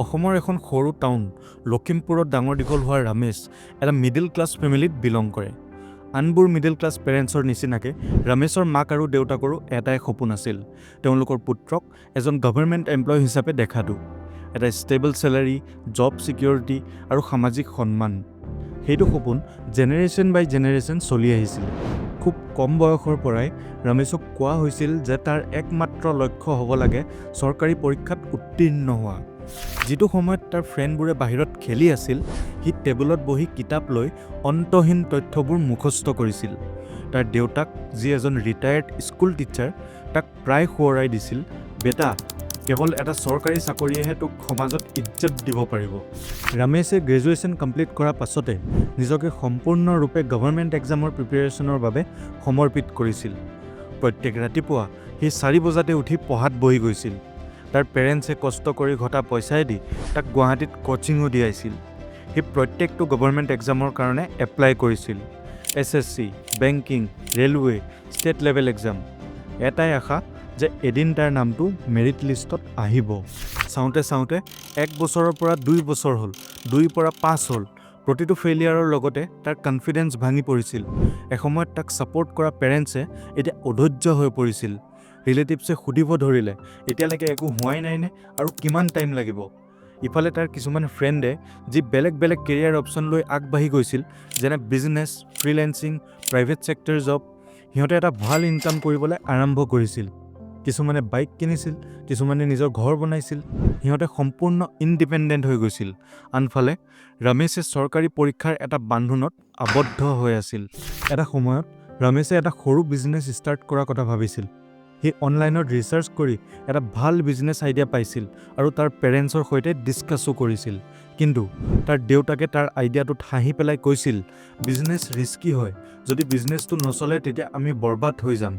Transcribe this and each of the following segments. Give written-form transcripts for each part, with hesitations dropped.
অসমৰ এখন সৰু টাউন লখিমপুৰত ডাঙৰ দীঘল হোৱা ৰমেশ এটা মিডল ক্লাছ ফেমিলিত বিলং কৰে। আনবোৰ মিডল ক্লাছ পেৰেণ্টছৰ নিচিনাকৈ ৰমেশৰ মাক আৰু দেউতাকৰো এটাই সপোন আছিল, তেওঁলোকৰ পুত্ৰক এজন গভৰ্ণমেণ্ট এমপ্লয় হিচাপে দেখাটো। এটা ষ্টেবল চেলাৰী, জব ছিকিউৰিটি আৰু সামাজিক সন্মান। সেইটো সপোন জেনেৰেশ্যন বাই জেনেৰেশ্যন চলি আহিছিল। খুব কম বয়সৰ পৰাই ৰমেশক কোৱা হৈছিল যে তাৰ একমাত্ৰ লক্ষ্য হ'ব লাগে চৰকাৰী পৰীক্ষাত উত্তীৰ্ণ হোৱা। যিটো সময়ত তাৰ ফ্ৰেণ্ডবোৰে বাহিৰত খেলি আছিল, সি টেবুলত বহি কিতাপ লৈ অন্তহীন তথ্যবোৰ মুখস্থ কৰিছিল। তাৰ দেউতাক, যি এজন ৰিটায়াৰ্ড স্কুল টিচাৰ, তাক প্ৰায় সোঁৱৰাই দিছিল, বেটা, কেৱল এটা চৰকাৰী চাকৰিয়েহে তোক সমাজত ইজ্জত দিব পাৰিব। ৰমেশে গ্ৰেজুৱেশ্যন কমপ্লিট কৰাৰ পাছতে নিজকে সম্পূৰ্ণৰূপে গভৰ্ণমেণ্ট এক্সামৰ প্ৰিপেৰেশ্যনৰ বাবে সমৰ্পিত কৰিছিল। প্ৰত্যেক ৰাতিপুৱা সি 4 বজাতে উঠি পঢ়াত বহি গৈছিল। তাৰ পেৰেণ্টছে কষ্ট কৰি ঘটা পইচাই দি তাক গুৱাহাটীত কোচিঙো দিয়াইছিল। সি প্ৰত্যেকটো গভৰ্ণমেণ্ট এক্সামৰ কাৰণে এপ্লাই কৰিছিল। SSC, banking, railway, state level exam. এটাই আশা যে এদিন তাৰ নামটো মেৰিট লিষ্টত আহিব। চাওঁতে চাওঁতে 1 বছৰৰ পৰা 2 বছৰ হ'ল, 2ৰ পৰা 5 হ'ল। প্ৰতিটো ফেইলিয়াৰৰ লগতে তাৰ কনফিডেঞ্চ ভাঙি পৰিছিল। এসময়ত তাক ছাপোৰ্ট কৰা পেৰেণ্টছে এতিয়া অধৈৰ্য হৈ পৰিছিল। ৰিলেটিভছে সুধিব ধৰিলে, এতিয়ালৈকে একো হোৱাই নাইনে আৰু কিমান টাইম লাগিব। ইফালে তাৰ কিছুমান ফ্ৰেণ্ডে যি বেলেগ বেলেগ কেৰিয়াৰ অপশ্যন লৈ আগবাঢ়ি গৈছিল, যেনে business, freelancing, private sector job, সিহঁতে এটা ভাল ইনকাম কৰিবলৈ আৰম্ভ কৰিছিল। কিছুমানে বাইক কিনিছিল, কিছুমানে নিজৰ ঘৰ বনাইছিল। সিহঁতে সম্পূৰ্ণ ইণ্ডিপেণ্ডেণ্ট হৈ গৈছিল। আনফালে ৰমেশে চৰকাৰী পৰীক্ষাৰ এটা বান্ধোনত আবদ্ধ হৈ আছিল। এটা সময়ত ৰমেশে এটা সৰু বিজনেছ ষ্টাৰ্ট কৰাৰ কথা ভাবিছিল। সি অনলাইনত ৰিচাৰ্চ কৰি এটা ভাল বিজনেছ আইডিয়া পাইছিল আৰু তাৰ পেৰেণ্টছৰ সৈতে ডিছকাছো কৰিছিল। কিন্তু তাৰ দেউতাকে তাৰ আইডিয়াটোত হাঁহি পেলাই কৈছিল, বিজনেছ ৰিস্কি হয়, যদি বিজনেছটো নচলে তেতিয়া আমি বৰবাদ হৈ যাম।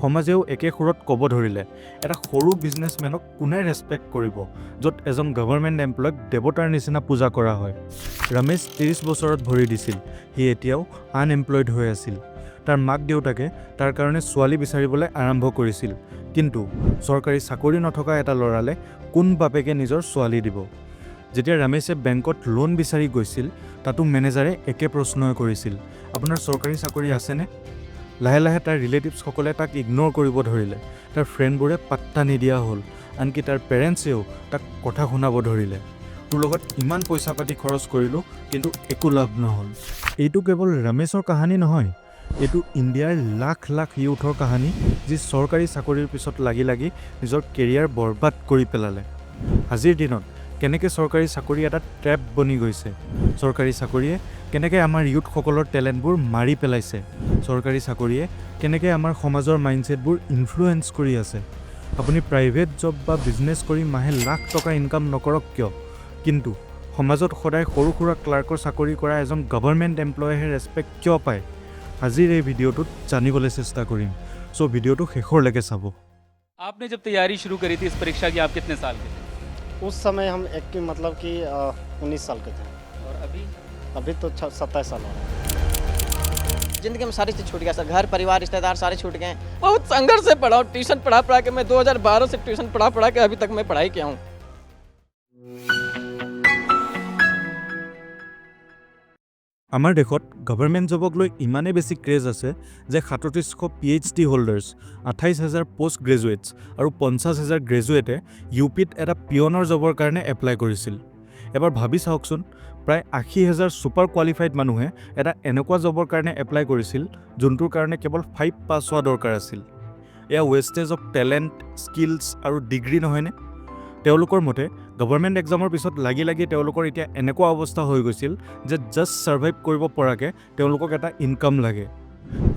সমাজেও একে সুৰত ক'ব ধৰিলে, এটা সৰু বিজনেছমেনক কোনে ৰেচপেক্ট কৰিব, য'ত এজন গভৰ্ণমেণ্ট এমপ্লয়ক দেৱতাৰ নিচিনা পূজা কৰা হয়। ৰমেশ 30 বছৰত ভৰি দিছিল। সি এতিয়াও আনএমপ্লয়ড হৈ আছিল। তাৰ মাক দেউতাকে তাৰ কাৰণে ছোৱালী বিচাৰিবলৈ আৰম্ভ কৰিছিল। কিন্তু চৰকাৰী চাকৰি নথকা এটা ল'ৰালে কোন বাপেকে নিজৰ ছোৱালী দিব? যেতিয়া ৰমেশে বেংকত লোন বিচাৰি গৈছিল, তাতো মেনেজাৰে একে প্ৰশ্নই কৰিছিল, আপোনাৰ চৰকাৰী চাকৰি আছেনে? লাহে লাহে তাৰ ৰিলেটিভছসকলে তাক ইগন'ৰ কৰিব ধৰিলে। তাৰ ফ্ৰেণ্ডবোৰে পাত্তা নিদিয়া হ'ল। আনকি তাৰ পেৰেণ্টছেও তাক কথা শুনাব ধৰিলে, তোৰ লগত ইমান পইচা পাতি খৰচ কৰিলোঁ, কিন্তু একো লাভ নহ'ল। এইটো কেৱল ৰমেশৰ কাহিনী নহয়, এইটো ইণ্ডিয়াৰ লাখ লাখ ইউথৰ কাহিনী, যি চৰকাৰী চাকৰিৰ পিছত লাগি লাগি নিজৰ কেৰিয়াৰ বৰবাদ কৰি পেলালে। আজিৰ দিনত কেনেকৈ চৰকাৰী চাকৰি এটা ট্ৰেপ বনি গৈছে, চৰকাৰী চাকৰিয়ে কেনেকৈ আমাৰ ইউথসকলৰ টেলেণ্টবোৰ মাৰি পেলাইছে, চৰকাৰী চাকৰিয়ে কেনেকৈ আমাৰ সমাজৰ মাইণ্ডছেটবোৰ ইনফ্লুৱেঞ্চ কৰি আছে। আপুনি প্ৰাইভেট জব বা বিজনেছ কৰি মাহে লাখ টকা ইনকাম নকৰক কিয়, কিন্তু সমাজত সদায় সৰু সুৰা ক্লাৰ্কৰ চাকৰি কৰা এজন গভৰ্ণমেণ্ট এমপ্লয়েহে ৰেচপেক্ট কিয় পায়? আজিৰ এই ভিডিঅ'টোত জানিবলৈ চেষ্টা কৰিম। চ' ভিডিঅ'টো শেষৰলৈকে চাব। आपने जब तैयारी शुरू करी थी इस परीक्षा की, आप कितने साल के थे? उस समय हम मतलब कि 19 साल के थे। और अभी तो 27 साल हो रहे हैं। जिंदगी में सारी चीज़ छूट गया सर, घर परिवार रिश्तेदार सारे छूट गए। बहुत संघर्ष से पढ़ा हूँ, ट्यूशन पढ़ा के मैं 2012 से ट्यूशन पढ़ा के अभी तक मैं पढ़ाई किया हूँ। আমাৰ দেশত গভৰ্ণমেণ্ট জবক লৈ ইমানেই বেছি ক্ৰেজ আছে যে 3700 PhD হোল্ডাৰ্ছ, 28,000 পোষ্ট গ্ৰেজুৱেটছ আৰু 50,000 গ্ৰেজুৱেটে UPত এটা পিয়নৰ জবৰ কাৰণে এপ্লাই কৰিছিল। এবাৰ ভাবি চাওকচোন, প্ৰায় 80,000 ছুপাৰ কোৱালিফাইড মানুহে এটা এনেকুৱা জবৰ কাৰণে এপ্লাই কৰিছিল, যোনটোৰ কাৰণে কেৱল 5 পাছ হোৱা দৰকাৰ আছিল। এয়া ৱেষ্টেজ অফ টেলেণ্ট, স্কিলছ আৰু ডিগ্ৰী নহয়নে? তেওঁলোকৰ মতে গভৰ্ণমেণ্ট এক্সামৰ পিছত লাগি লাগি তেওঁলোকৰ এতিয়া এনেকুৱা অৱস্থা হৈ গৈছিল যে জাষ্ট ছাৰ্ভাইভ কৰিব পৰাকৈ তেওঁলোকক এটা ইনকাম লাগে।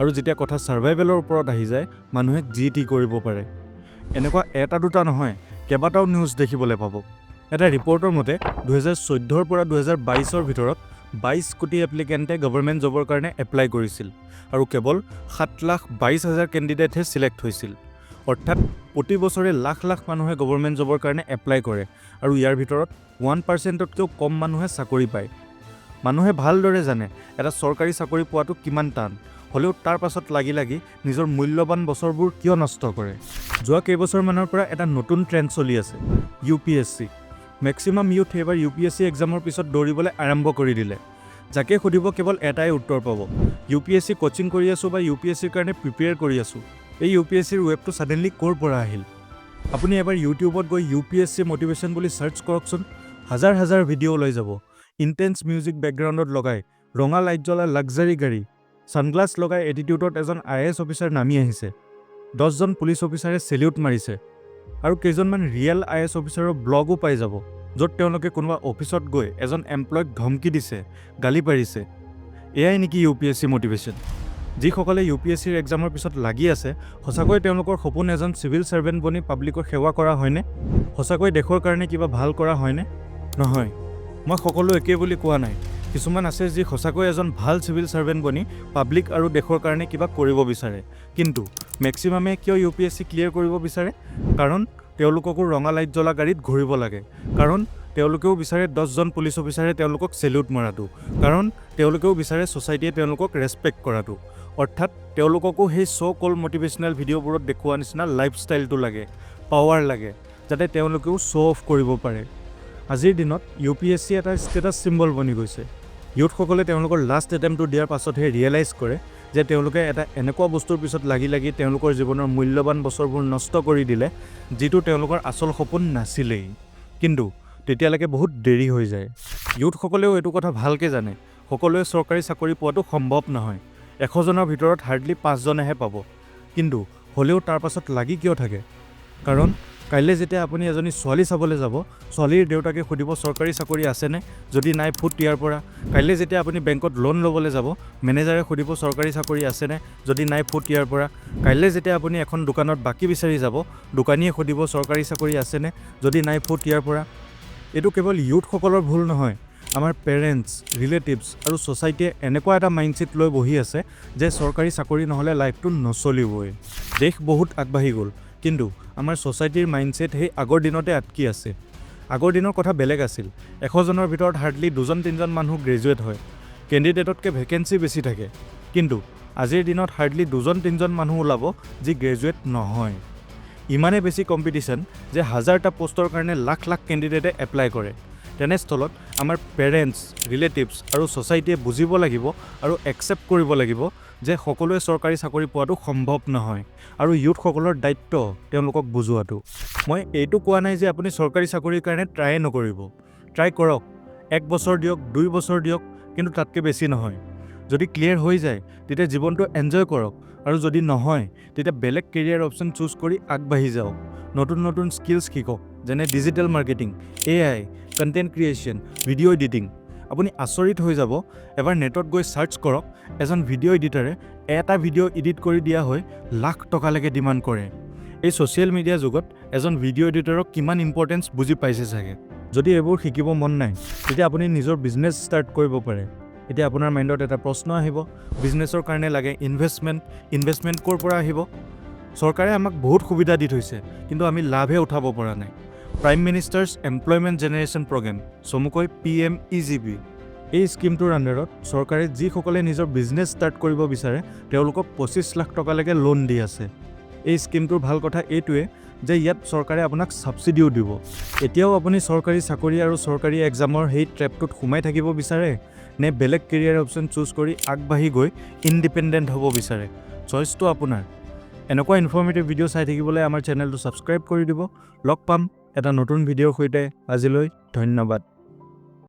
আৰু যেতিয়া কথা ছাৰ্ভাইভেলৰ ওপৰত আহি যায়, মানুহে যি টি কৰিব পাৰে। এনেকুৱা এটা দুটা নহয়, কেইবাটাও নিউজ দেখিবলৈ পাব। এটা ৰিপৰ্টৰ মতে 2014 পৰা 2022ৰ ভিতৰত 22 কোটি এপ্লিকেণ্টে গভৰ্ণমেণ্ট জবৰ কাৰণে এপ্লাই কৰিছিল আৰু কেৱল 7,22,000 কেণ্ডিডেটহে ছিলেক্ট হৈছিল। অৰ্থাৎ প্ৰতি বছৰে লাখ লাখ মানুহে গভৰ্ণমেণ্ট জবৰ কাৰণে এপ্লাই কৰে আৰু ইয়াৰ ভিতৰত 1%তকৈও কম মানুহে চাকৰি পায়। মানুহে ভালদৰে জানে এটা চৰকাৰী চাকৰি পোৱাটো কিমান টান, হ'লেও তাৰ পাছত লাগি লাগি নিজৰ মূল্যৱান বছৰবোৰ কিয় নষ্ট কৰে? যোৱা কেইবছৰমানৰ পৰা এটা নতুন ট্ৰেণ্ড চলি আছে, UPSC। মেক্সিমাম ইউথ এবাৰ UPSC এক্সামৰ পিছত দৌৰিবলৈ আৰম্ভ কৰি দিলে। যাকে সুধিব কেৱল এটাই উত্তৰ পাব, UPSC কোচিং কৰি আছোঁ বা UPSCৰ কাৰণে প্ৰিপেয়াৰ কৰি আছোঁ। এই UPSCৰ ৱেবটো ছাডেনলি ক'ৰ পৰা আহিল? আপুনি এবাৰ ইউটিউবত গৈ UPSC মটিভেশ্যন বুলি ছাৰ্চ কৰকচোন, হাজাৰ হাজাৰ ভিডিঅ' ওলাই যাব। ইণ্টেন্স মিউজিক বেকগ্ৰাউণ্ডত লগাই, ৰঙা লাইট জ্বলা লাক্সাৰী গাড়ী, ছানগ্লাছ লগাই এটিটিউডত এজন IAS অফিচাৰ নামি আহিছে। 10জন পুলিচ অফিচাৰে চেলিউট মাৰিছে। আৰু কেইজনমান ৰিয়েল IAS অফিচাৰৰ ব্লগো পাই যাব, য'ত তেওঁলোকে কোনোবা অফিচত গৈ এজন এমপ্লয়ক ধমকি দিছে, গালি পাৰিছে। এয়াই নেকি UPSC মটিভেশ্যন? যিসকলে UPSCৰ এক্সামৰ পিছত লাগি আছে, সঁচাকৈ তেওঁলোকৰ সপোন এজন চিভিল ছাৰ্ভেণ্ট বনি পাব্লিকৰ সেৱা কৰা হয়নে? সঁচাকৈ দেশৰ কাৰণে কিবা ভাল কৰা হয়নে? নহয়, মই সকলো একেই বুলি কোৱা নাই। কিছুমান আছে যি সঁচাকৈ এজন ভাল চিভিল ছাৰ্ভেণ্ট বনি পাব্লিক আৰু দেশৰ কাৰণে কিবা কৰিব বিচাৰে। কিন্তু মেক্সিমামে কিয় UPSC ক্লিয়াৰ কৰিব বিচাৰে? কাৰণ তেওঁলোককো ৰঙা লাইট জ্বলা গাড়ীত ঘূৰিব লাগে। কাৰণ তেওঁলোকেও বিচাৰে 10জন পুলিচ অফিচাৰে তেওঁলোকক চেলিউট মৰাটো। কাৰণ তেওঁলোকেও বিচাৰে ছ'চাইটিয়ে তেওঁলোকক ৰেছপেক্ট কৰাটো। অৰ্থাৎ তেওঁলোককো সেই কল মটিভেশ্যনেল ভিডিঅ'বোৰত দেখুওৱা নিচিনা লাইফষ্টাইলটো লাগে, পাৱাৰ লাগে, যাতে তেওঁলোকেও শ্ব' অফ কৰিব পাৰে। আজিৰ দিনত UPSC এটা ষ্টেটাছ চিম্বল বনি গৈছে। ইউথসকলে তেওঁলোকৰ লাষ্ট এটেম্পটো দিয়াৰ পাছতহে ৰিয়েলাইজ কৰে যে তেওঁলোকে এটা এনেকুৱা বস্তুৰ পিছত লাগি লাগি তেওঁলোকৰ জীৱনৰ মূল্যৱান বছৰবোৰ নষ্ট কৰি দিলে, যিটো তেওঁলোকৰ আচল সপোন নাছিলেই। কিন্তু তেতিয়ালৈকে বহুত দেৰি হৈ যায়। ইউথসকলেও এইটো কথা ভালকৈ জানে, সকলোৱে চৰকাৰী চাকৰি পোৱাটো সম্ভৱ নহয়। 100জনৰ ভিতৰত হাৰ্ডলি 5জনেহে পাব। কিন্তু হ'লেও তাৰ পাছত লাগি কিয় থাকে? কাৰণ কাইলৈ যেতিয়া আপুনি এজনী ছোৱালী চাবলৈ যাব, ছোৱালীৰ দেউতাকে সুধিব চৰকাৰী চাকৰি আছেনে? যদি নাই ফুট ইয়াৰ পৰা। কাইলৈ যেতিয়া আপুনি বেংকত লোন ল'বলৈ যাব, মেনেজাৰে সুধিব চৰকাৰী চাকৰি আছেনে? যদি নাই ফুট ইয়াৰ পৰা। কাইলৈ যেতিয়া আপুনি এখন দোকানত বাকী বিচাৰি যাব, দোকানীয়ে সুধিব চৰকাৰী চাকৰি আছেনে? যদি নাই ফুট ইয়াৰ পৰা। এইটো কেৱল ইউথসকলৰ ভুল নহয়, আমাৰ পেৰেণ্টছ, ৰিলেটিভছ আৰু ছ'চাইটিয়ে এনেকুৱা এটা মাইণ্ডছেট লৈ বহি আছে যে চৰকাৰী চাকৰি নহ'লে লাইফটো নচলিবই। দেশ বহুত আগবাঢ়ি গ'ল, কিন্তু আমাৰ ছ'চাইটিৰ মাইণ্ডছেট সেই আগৰ দিনতে আটকি আছে। আগৰ দিনৰ কথা বেলেগ আছিল। 100জনৰ ভিতৰত হাৰ্ডলি 2-3জন মানুহ গ্ৰেজুৱেট হয়। কেণ্ডিডেটতকৈ ভেকেঞ্চি বেছি থাকে। কিন্তু আজিৰ দিনত হাৰ্ডলি 2-3জন মানুহ ওলাব যি গ্ৰেজুৱেট নহয়। ইমানেই বেছি কম্পিটিশ্যন যে 1000টা পোষ্টৰ কাৰণে লাখ লাখ কেণ্ডিডেটে এপ্লাই কৰে। তেনেস্থলত আমাৰ পেৰেণ্টছ, ৰিলেটিভছ আৰু ছ'চাইটিয়ে বুজিব লাগিব আৰু একচেপ্ট কৰিব লাগিব যে সকলোৱে চৰকাৰী চাকৰি পোৱাটো সম্ভৱ নহয়। আৰু ইউথসকলৰ দায়িত্ব তেওঁলোকক বুজোৱাটো। মই এইটো কোৱা নাই যে আপুনি চৰকাৰী চাকৰিৰ কাৰণে ট্ৰাই নকৰিব। ট্ৰাই কৰক, 1 বছৰ দিয়ক, 2 বছৰ দিয়ক, কিন্তু তাতকৈ বেছি নহয়। যদি ক্লিয়াৰ হৈ যায় তেতিয়া জীৱনটো এনজয় কৰক, আৰু যদি নহয় তেতিয়া বেলেগ কেৰিয়াৰ অপশ্যন চুজ কৰি আগবাঢ়ি যাওক। নতুন নতুন স্কিলছ শিকক, যেনে digital marketing, AI, content creation, video' editing. আপুনি আচৰিত হৈ যাব, এবাৰ নেটত গৈ ছাৰ্চ কৰক, এজন ভিডিঅ' এডিটাৰে এটা ভিডিঅ' এডিট কৰি দিয়া হৈ লাখ টকালৈকে ডিমাণ্ড কৰে। এই ছ'চিয়েল মিডিয়া যুগত এজন ভিডিঅ' এডিটৰক কিমান ইম্পৰ্টেঞ্চ বুজি পাইছে চাগে। যদি এইবোৰ শিকিব মন নাই, তেতিয়া আপুনি নিজৰ বিজনেছ ষ্টাৰ্ট কৰিব পাৰে। এতিয়া আপোনাৰ মাইণ্ডত এটা প্ৰশ্ন আহিব, বিজনেছৰ কাৰণে লাগে ইনভেষ্টমেণ্ট ক'ৰ পৰা আহিব? চৰকাৰে আমাক বহুত সুবিধা দি থৈছে, কিন্তু আমি লাভহে উঠাব পৰা নাই। Prime minister's employment generation programme, চমুকৈ pmegp। এই স্কিমটোৰ আণ্ডাৰত চৰকাৰে যিসকলে নিজৰ বিজনেছ ষ্টাৰ্ট কৰিব বিচাৰে তেওঁলোকক 25 লাখ টকালৈকে লোন দি আছে। এই স্কিমটোৰ ভাল কথা এইটোৱে যে ইয়াত চৰকাৰে আপোনাক ছাবচিডিও দিব। এতিয়াও আপুনি চৰকাৰী চাকৰি আৰু চৰকাৰী এক্সামৰ সেই ট্ৰেপটোত সোমাই থাকিব বিচাৰে, নে বেলেগ কেৰিয়াৰ অপশ্যন চুজ কৰি আগবাঢ়ি গৈ ইণ্ডিপেণ্ডেণ্ট হ'ব বিচাৰে? চইচটো আপোনাৰ। এনেকুৱা ইনফৰ্মেটিভ ভিডিঅ' চাই থাকিবলৈ আমাৰ চেনেলটো ছাবস্ক্ৰাইব কৰি দিব। লগ পাম এটা নতুন ভিডিঅ'ৰ সৈতে। আজিলৈ ধন্যবাদ।